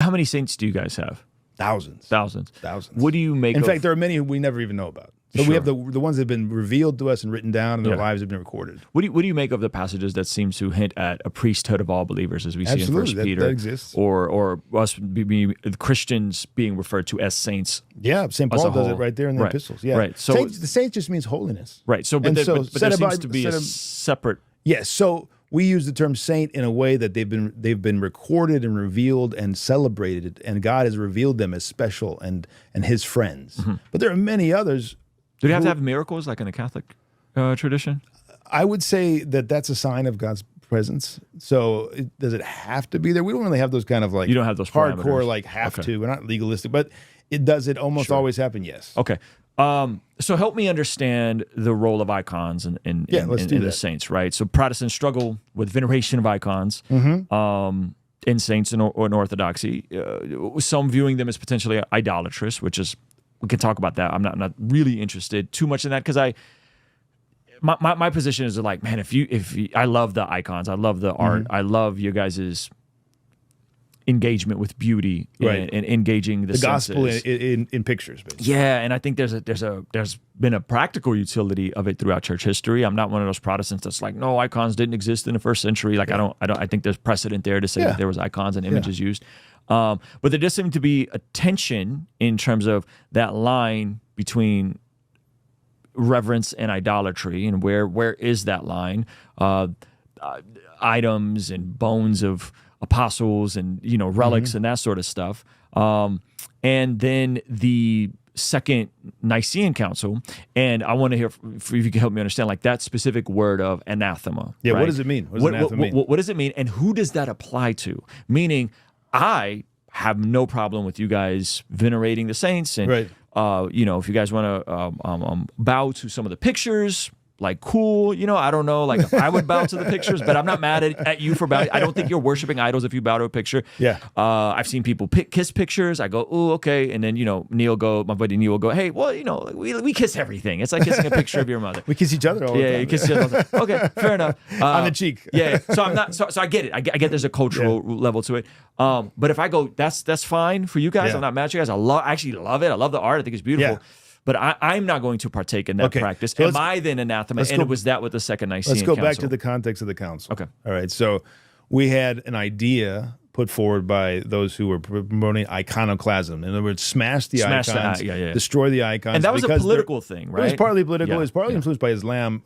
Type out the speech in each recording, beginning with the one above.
How many saints do you guys have? Thousands. What do you make In fact, there are many who we never even know about. So we have the ones that have been revealed to us and written down, and their lives have been recorded. What do you make of the passages that seem to hint at a priesthood of all believers, as we see in 1 Peter? That exists. Or us Christians being referred to as saints. Yeah, St. Paul does it right there in the epistles. Yeah. Right. So the saint just means holiness. Right. So, but there seems to be a separate. Yes. So we use the term saint in a way that they've been recorded and revealed and celebrated, and God has revealed them as special and His friends. Mm-hmm. But there are many others. Do they have to have miracles like in the Catholic tradition? I would say that that's a sign of God's presence. So does it have to be there? We don't really have those kind of like, you don't have those hardcore parameters. Like have to. We're not legalistic, but does it almost always happen? Yes. Okay. So help me understand the role of icons in the saints, right? So Protestants struggle with veneration of icons in saints or in Orthodoxy. Some viewing them as potentially idolatrous, which is, we can talk about that. I'm not really interested too much in that because my position is like, man, if I love the icons, I love the art, I love you guys' engagement with beauty and engaging the gospel in pictures. Basically. Yeah, and I think there's been a practical utility of it throughout church history. I'm not one of those Protestants that's like, no, icons didn't exist in the first century. Like I think there's precedent there to say that there was icons and images used. But there does seem to be a tension in terms of that line between reverence and idolatry, and where is that line? Items and bones of apostles and relics and that sort of stuff. And then the Second Nicene Council, and I want to hear if you can help me understand like that specific word of anathema. Yeah, right? What does it mean? What does anathema mean? What does it mean, and who does that apply to? Meaning, I have no problem with you guys venerating the saints, and if you guys want to bow to some of the pictures, like cool, I don't know, like if I would bow to the pictures, but I'm not mad at you for bowing. I don't think you're worshiping idols if you bow to a picture. Yeah. I've seen people kiss pictures. I go, oh, okay, and then my buddy Neil will go, hey, well, we kiss everything. It's like kissing a picture of your mother. We kiss each other all the time. Yeah, you kiss each other all the time. Okay, fair enough. On the cheek. Yeah. So I'm not. So I get it. I get there's a cultural level to it. But if I go, that's fine for you guys. I'm not mad at you guys. I actually love it. I love the art. I think it's beautiful. Yeah. But I'm not going to partake in that practice. So am I then anathema? And it was that with the Second Nicene Council. Let's go back to the context of the council. Okay. All right. So we had an idea put forward by those who were promoting iconoclasm. In other words, smash the icons, destroy the icons. And that was a political thing, right? It was partly political. It was partly influenced by Islam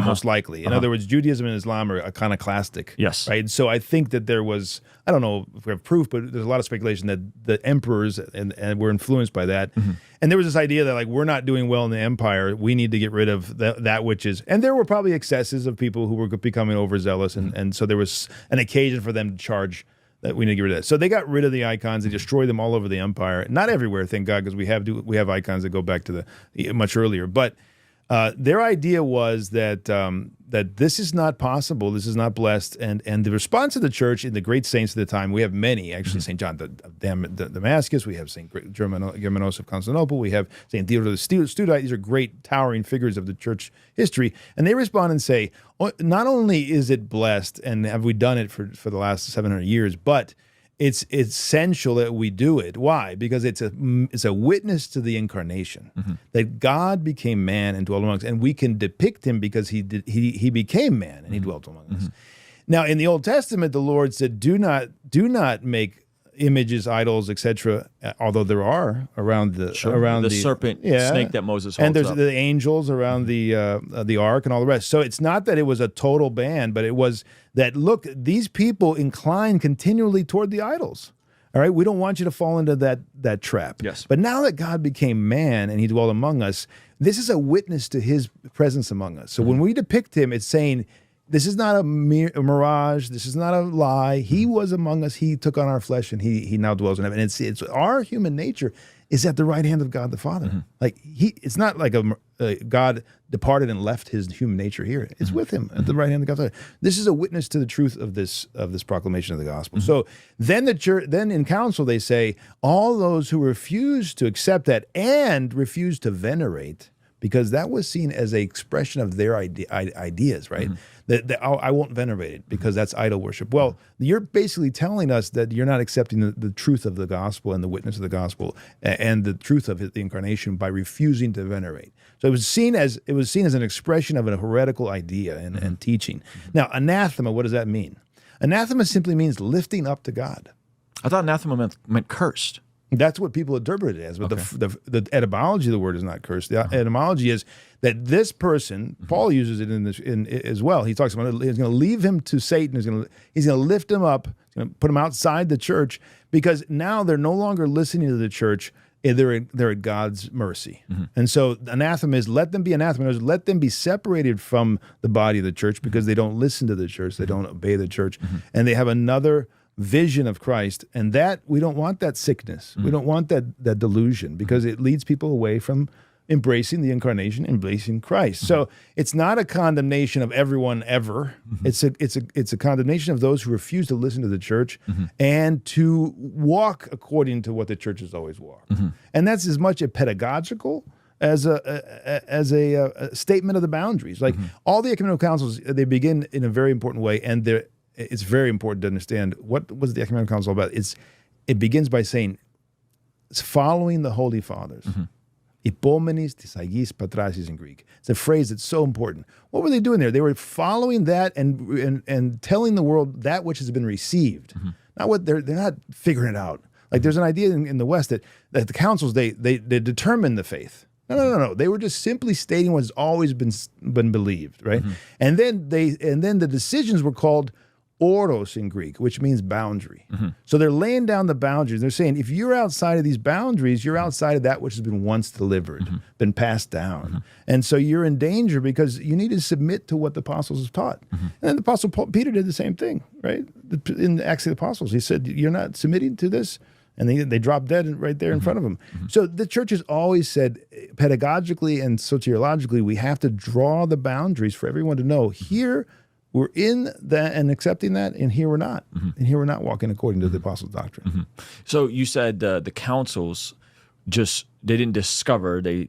most likely. In other words, Judaism and Islam are iconoclastic. Yes. Right? So I think that there was, I don't know if we have proof, but there's a lot of speculation that the emperors and were influenced by that. Mm-hmm. And there was this idea that like, we're not doing well in the empire. We need to get rid of that which is, and there were probably excesses of people who were becoming overzealous. And so there was an occasion for them to charge that we need to get rid of that. So they got rid of the icons. They destroyed them all over the empire. Not everywhere, thank God, because we have icons that go back to the much earlier. But their idea was that that this is not possible. This is not blessed. And the response of the church and the great saints of the time, we have many, actually, St. John of Damascus, we have St. Germanos of Constantinople, we have St. Theodore the Studite. These are great towering figures of the church history. And they respond and say, not only is it blessed, and have we done it for the last 700 years, but it's essential that we do it. Why? Because it's a witness to the incarnation, that God became man and dwelt among us, and we can depict him because he became man and he dwelt among us. Now, in the Old Testament, the Lord said, "Do not make images, idols, etc." Although there are around the serpent, snake that Moses holds and there's up. the angels around the ark and all the rest. So it's not that it was a total ban, but it was that, look, these people incline continually toward the idols. All right, we don't want you to fall into that trap. Yes. But now that God became man and he dwelled among us, this is a witness to his presence among us. So when we depict him, it's saying, this is not a mirage. This is not a lie. He was among us. He took on our flesh, and he now dwells in heaven. And it's our human nature is at the right hand of God the Father. Like it's not like God departed and left his human nature here. It's with him at the right hand of God the Father. This is a witness to the truth of this proclamation of the gospel. So then then in council they say all those who refuse to accept that and refuse to venerate because that was seen as an expression of their ideas, right? That I won't venerate it because that's idol worship. Well, you're basically telling us that you're not accepting the truth of the gospel and the witness of the gospel and the truth of the incarnation by refusing to venerate. So it was seen as an expression of a heretical idea and teaching. Now, anathema, what does that mean? Anathema simply means lifting up to God. I thought anathema meant cursed. That's what people interpret it as, but the etymology of the word is not cursed. The etymology is that this person, Paul uses it in as well. He talks about he's going to leave him to Satan. He's going to lift him up, he's going to put him outside the church, because now they're no longer listening to the church. They're at God's mercy. And so anathema is let them be anathema. Let them be separated from the body of the church because they don't listen to the church. They don't obey the church. And they have another vision of Christ, and that we don't want that sickness. We don't want that delusion, because it leads people away from embracing the incarnation, embracing Christ. So it's not a condemnation of everyone ever. It's a condemnation of those who refuse to listen to the church and to walk according to what the church has always walked. And that's as much a pedagogical as a statement of the boundaries. Like all the ecumenical councils, they begin in a very important way, and it's very important to understand what was the ecumenical council about. It begins by saying it's following the Holy Fathers. Ipomenes tis agis patrasis in Greek. It's a phrase that's so important. What were they doing there? They were following that and telling the world that which has been received. Not what they're not figuring it out. Like there's an idea in the West that the councils they determine the faith. No. They were just simply stating what's always been believed, right? And then the decisions were called oros in Greek, which means boundary. So they're laying down the boundaries. They're saying, if you're outside of these boundaries, you're outside of that which has been once delivered, been passed down. And so you're in danger because you need to submit to what the apostles have taught. And then the apostle Peter did the same thing, right? In the Acts of the Apostles, he said, you're not submitting to this. And they dropped dead right there in front of them. So the church has always said, pedagogically and soteriologically, we have to draw the boundaries for everyone to know, here we're in that and accepting that, and here we're not. And here we're not walking according to the apostles' doctrine. So you said the councils they didn't discover, they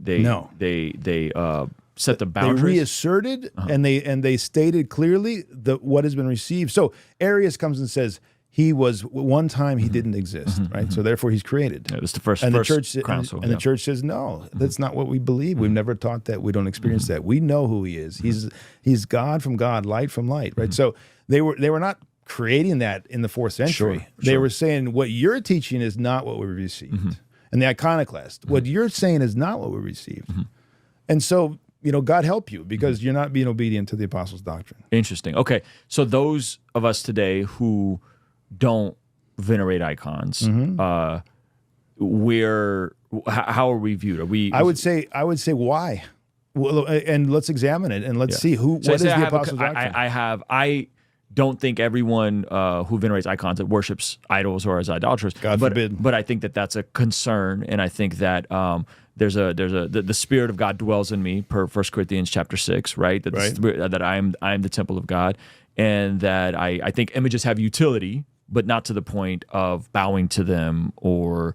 set the boundaries. They reasserted and they stated clearly what has been received. So Arius comes and says, he was one time he didn't exist, right? So therefore he's created. Yeah, that's the first council. And the church says, no, that's not what we believe. We've never taught that. We don't experience that. We know who he is. He's God from God, light from light, right? So they were not creating that in the 4th century. They were saying what you're teaching is not what we received. And the iconoclast, what you're saying is not what we received. And so, God help you, because you're not being obedient to the apostles' doctrine. Interesting. Okay. So those of us today who don't venerate icons, how are we viewed? Are we? I would say why, well, and let's examine it and let's see what is the apostles' doctrine. I don't think everyone who venerates icons that worships idols or as idolaters. God forbid. But I think that that's a concern, and I think that the Spirit of God dwells in me, per 1 Corinthians chapter 6, right? That I am the temple of God, and that I think images have utility, but not to the point of bowing to them, or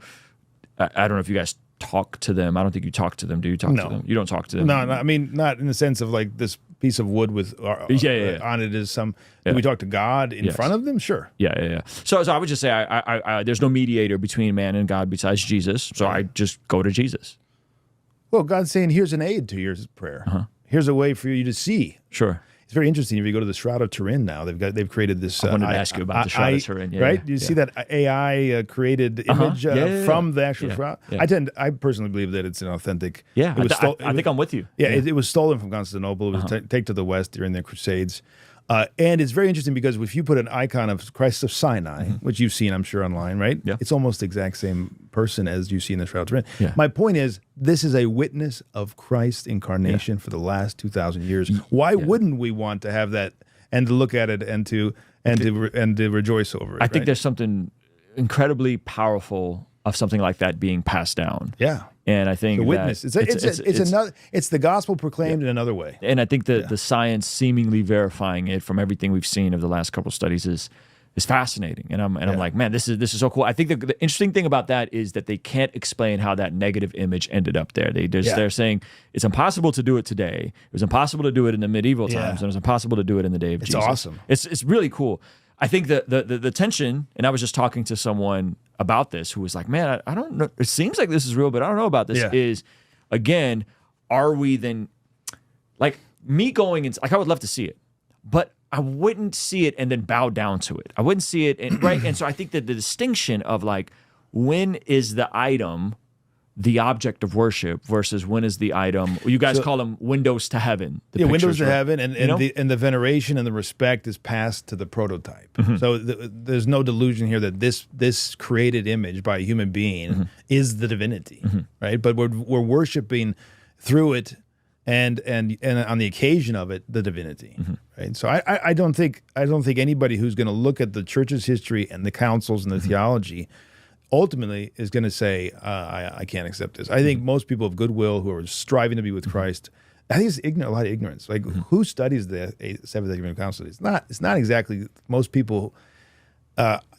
I don't know if you guys talk to them. I don't think you talk to them. Do you talk to them? You don't talk to them. No, I mean, not in the sense of like this piece of wood with on it is some. Do we talk to God in front of them? Sure. Yeah. So I would just say, I there's no mediator between man and God besides Jesus. So I just go to Jesus. Well, God's saying, here's an aid to your prayer. Here's a way for you to see. Sure. It's very interesting. If you go to the Shroud of Turin now, they've created this. I wanted to ask you about the Shroud of Turin, right? You see that AI created image from the actual Shroud. Yeah. I personally believe that it's an authentic. Yeah, I think I'm with you. Yeah, it was stolen from Constantinople. It was taken to the West during the Crusades. And it's very interesting because if you put an icon of Christ of Sinai, which you've seen, I'm sure, online, right? Yeah. It's almost the exact same person as you see in the Shroud of Turin. Yeah. My point is, this is a witness of Christ's incarnation for the last 2,000 years. Why wouldn't we want to have that and to look at it and to rejoice over it? I think there's something incredibly powerful of something like that being passed down. Yeah. And I think the witness. It's the gospel proclaimed in another way. And I think the science seemingly verifying it from everything we've seen of the last couple of studies is is fascinating, and I'm like, man, this is so cool. I think the interesting thing about that is that they can't explain how that negative image ended up there. They're saying it's impossible to do it today. It was impossible to do it in the medieval times, and it was impossible to do it in the day of Jesus. It's awesome. It's really cool. I think the tension, and I was just talking to someone about this who was like, man, I don't know. It seems like this is real, but I don't know about this. Is again, are we then like me going and like I would love to see it, but I wouldn't see it and then bow down to it. I wouldn't see it, right? And so I think that the distinction of like, when is the item the object of worship versus when is the item, you guys call them windows to heaven. Windows to heaven, and the veneration and the respect is passed to the prototype. So there's no delusion here that this created image by a human being is the divinity, right? But we're worshiping through it, and on the occasion of it, the divinity, right? So I don't think anybody who's going to look at the church's history and the councils and the theology ultimately is going to say, I can't accept this. I think most people of goodwill who are striving to be with Christ, I think it's a lot of ignorance. Like who studies the Seventh Ecumenical Council? It's not exactly most people.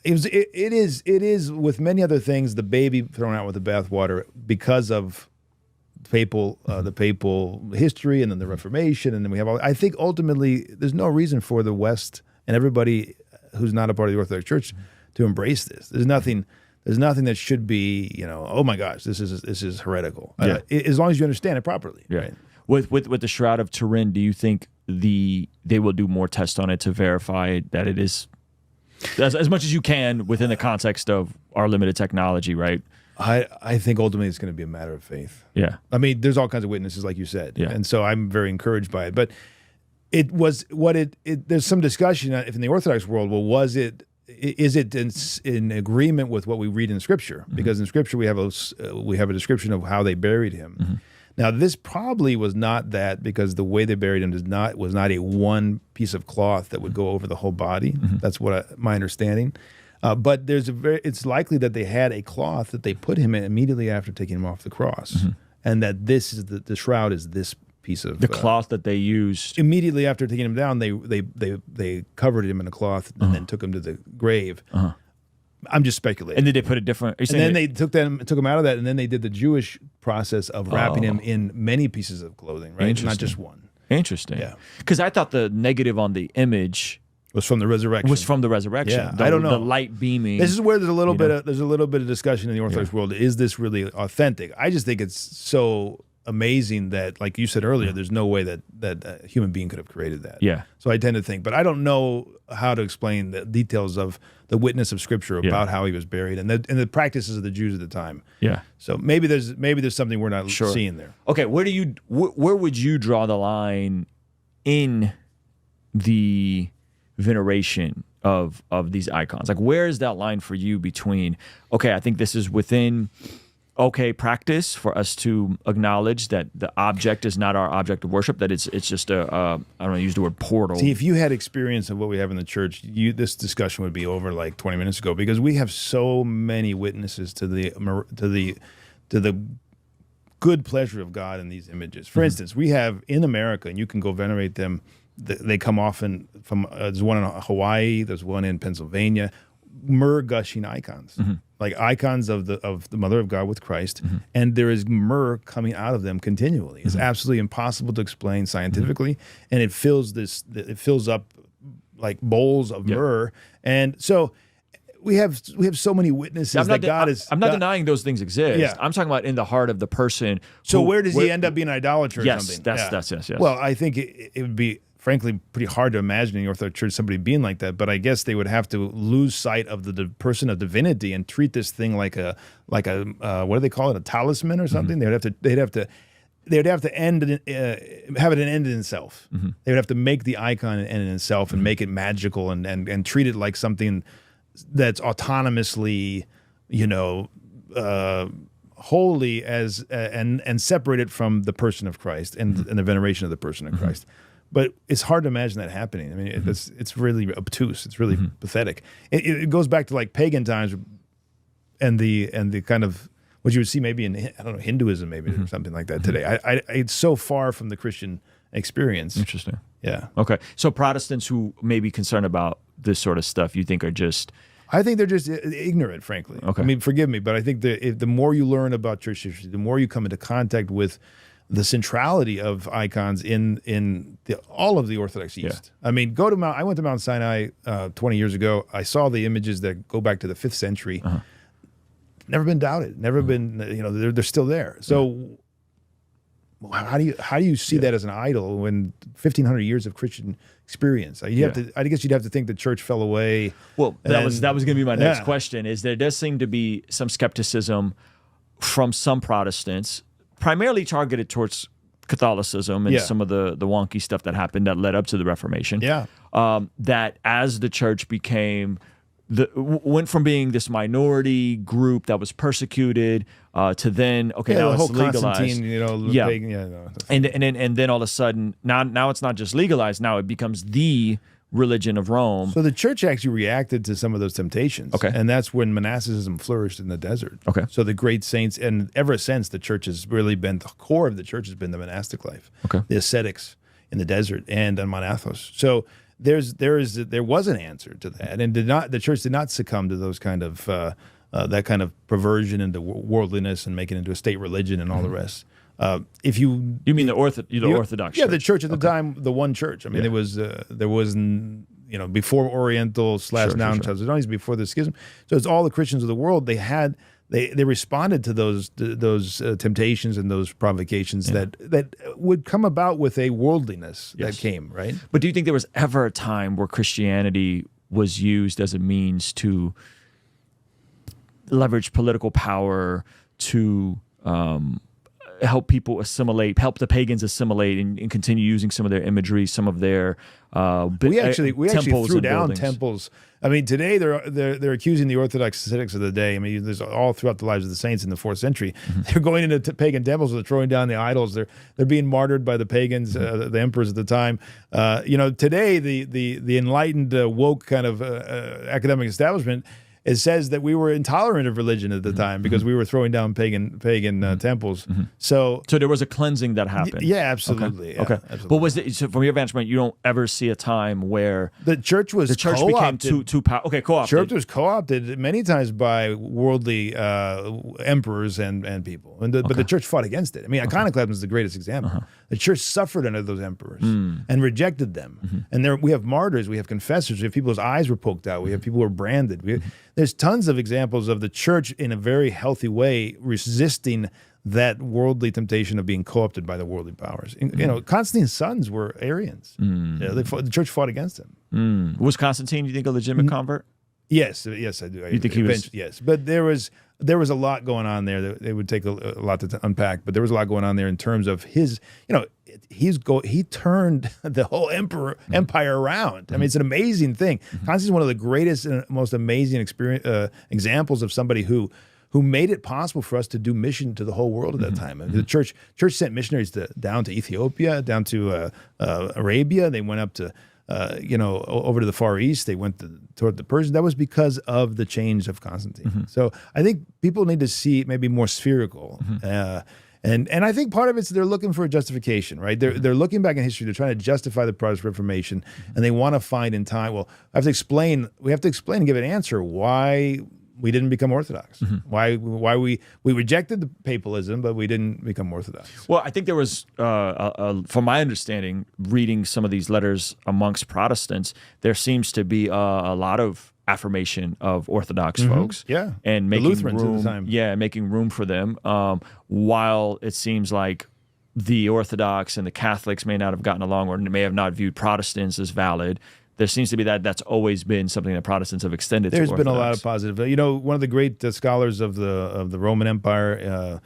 It is with many other things the baby thrown out with the bathwater because of the papal history, and then the Reformation, and then we have all. I think ultimately there's no reason for the West and everybody who's not a part of the Orthodox Church to embrace this. There's nothing that should be, oh my gosh, this is heretical. As long as you understand it properly. Yeah. Right? With the Shroud of Turin, do you think they will do more tests on it to verify that it is as much as you can within the context of our limited technology, right? I think ultimately it's going to be a matter of faith. Yeah. I mean, there's all kinds of witnesses, like you said. Yeah. And so I'm very encouraged by it. But it was there's some discussion if in the Orthodox world, well, is it in agreement with what we read in Scripture? Because in Scripture we have a description of how they buried him. Now this probably was not that, because the way they buried him was not a one piece of cloth that would go over the whole body. That's my understanding. But it's likely that they had a cloth that they put him in immediately after taking him off the cross, and that this is the shroud is this piece of the cloth that they used immediately after taking him down. They covered him in a cloth and then took him to the grave. I'm just speculating. And did they put a different? And then they took him out of that, and then they did the Jewish process of wrapping him in many pieces of clothing, right? Not just one. Interesting. Yeah. Because I thought the negative on the image was from the resurrection. Yeah, I don't know. The light beaming. This is where there's a little bit of discussion in the Orthodox world. Is this really authentic? I just think it's so amazing that, like you said earlier, there's no way that a human being could have created that. Yeah. So I tend to think, but I don't know how to explain the details of the witness of Scripture about how he was buried and the practices of the Jews at the time. Yeah. So maybe there's something we're not seeing there. Okay, where would you draw the line in the veneration of these icons? Like, where is that line for you between, okay, I think this is within practice for us to acknowledge that the object is not our object of worship, that it's just I don't want to use the word portal. See, if you had experience of what we have in the church, this discussion would be over like 20 minutes ago, because we have so many witnesses to the good pleasure of God in these images. For instance, we have in America, and you can go venerate them. They come often from there's one in Hawaii, there's one in Pennsylvania, myrrh gushing icons, like icons of the Mother of God with Christ, and there is myrrh coming out of them continually. It's absolutely impossible to explain scientifically, and it fills up like bowls of myrrh, and so we have so many witnesses that God is. I'm not denying those things exist. Yeah. I'm talking about in the heart of the person. So where does he end up being an idolater or something? Yes. Well, I think it would be, frankly, pretty hard to imagine in the Orthodox Church somebody being like that. But I guess they would have to lose sight of the person of divinity and treat this thing like a what do they call it, a talisman or something. They'd have to have it end in itself. They would have to make the icon an end in itself and make it magical and treat it like something that's autonomously, holy and separated from the person of Christ and the veneration of the person of Christ. But it's hard to imagine that happening. I mean, it's really obtuse. It's really pathetic. It goes back to like pagan times, and the kind of what you would see maybe in Hinduism maybe or something like that today. It's so far from the Christian experience. Interesting. Yeah. Okay. So Protestants who may be concerned about this sort of stuff, you think are just... I think they're just ignorant, frankly. Okay. I mean, forgive me, but I think the more you learn about church history, the more you come into contact with the centrality of icons in all of the Orthodox East. I mean, I went to Mount Sinai 20 years ago. I saw the images that go back to the 5th century. Never been doubted. Never been. They're still there. So how do you see that as an idol when 1,500 years of Christian experience? I guess you'd have to think the church fell away. Well, that was going to be my next question. Is there does seem to be some skepticism from some Protestants, primarily targeted towards Catholicism and some of the wonky stuff that happened that led up to the Reformation. That as the church went from being this minority group that was persecuted to then now the whole it's legalized. Pagan, and then all of a sudden now it's not just legalized. Now it becomes the religion of Rome. So the church actually reacted to some of those temptations. Okay. And that's when monasticism flourished in the desert. Okay. So the great saints, and ever since, the church has really been, the core of the church has been the monastic life. Okay. The ascetics in the desert and on Mount Athos. So there was an answer to that, and the church did not succumb to those kind of that kind of perversion into worldliness and make it into a state religion and all the rest. If you mean the Orthodox? Yeah, the church at the time, the one church. I mean, there was before Oriental / now Chalcedonians, before the schism. So it's all the Christians of the world. They responded to those temptations and those provocations that would come about with a worldliness that came, right? But do you think there was ever a time where Christianity was used as a means to leverage political power to help people assimilate, help the pagans assimilate and continue using some of their imagery, some of their we actually threw down buildings. temples. I mean, today they're accusing the Orthodox ascetics of the day. I mean, there's all throughout the lives of the saints in the 4th century. They're going into pagan temples, they're throwing down the idols. They're being martyred by the pagans, the emperors at the time. Today the enlightened woke kind of academic establishment, it says that we were intolerant of religion at the time because we were throwing down pagan temples. So there was a cleansing that happened. Yeah, absolutely. Okay. Absolutely. But so from your vantage point, you don't ever see a time where the church became too powerful. Okay, co-opted. Church was co-opted many times by worldly emperors and people, but the church fought against it. I mean, iconoclasm is the greatest example. The church suffered under those emperors and rejected them. And we have martyrs, we have confessors, we have people whose eyes were poked out, we have people who were branded. There's tons of examples of the church in a very healthy way resisting that worldly temptation of being co-opted by the worldly powers. Constantine's sons were Arians. The church fought against him. Was Constantine, do you think, a legitimate convert? Yes, I do. You think he was? Yes, but there was a lot going on there. It would take a lot to unpack, but there was a lot going on there in terms of his. He turned the whole empire around. I mean, it's an amazing thing. Constantine's one of the greatest and most amazing examples of somebody who made it possible for us to do mission to the whole world at that time. I mean, the church sent missionaries down to Ethiopia, down to Arabia. They went up to over to the Far East. They went toward the Persians. That was because of the change of Constantine. So I think people need to see it maybe more spherical. And I think part of it's they're looking for a justification, right? They're looking back in history. They're trying to justify the Protestant Reformation, and they want to find in time. Well, we have to explain and give an answer why we didn't become Orthodox. Why we rejected the papalism, but we didn't become Orthodox. Well, I think there was, from my understanding, reading some of these letters amongst Protestants, there seems to be a lot of affirmation of Orthodox folks, and making Lutherans room, at the time. Making room for them. While it seems like the Orthodox and the Catholics may not have gotten along, or may have not viewed Protestants as valid, there seems to be that's always been something that Protestants have extended to Orthodox. There's been a lot of positive. One of the great scholars of the Roman Empire,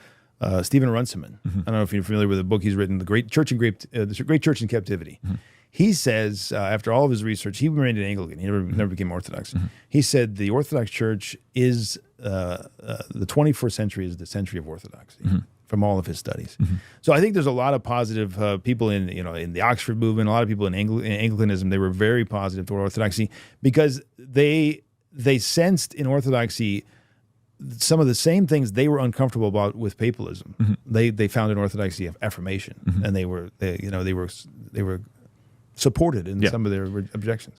Stephen Runciman. I don't know if you're familiar with the book he's written, The Great Church in Captivity. He says, after all of his research, he remained an Anglican. He never became Orthodox. He said the Orthodox Church is, the 21st century is the century of Orthodoxy, from all of his studies. So I think there's a lot of positive people in the Oxford movement, a lot of people in Anglicanism. They were very positive toward Orthodoxy because they sensed in Orthodoxy some of the same things they were uncomfortable about with papalism. They found in Orthodoxy affirmation, and they were supported in some of their objections.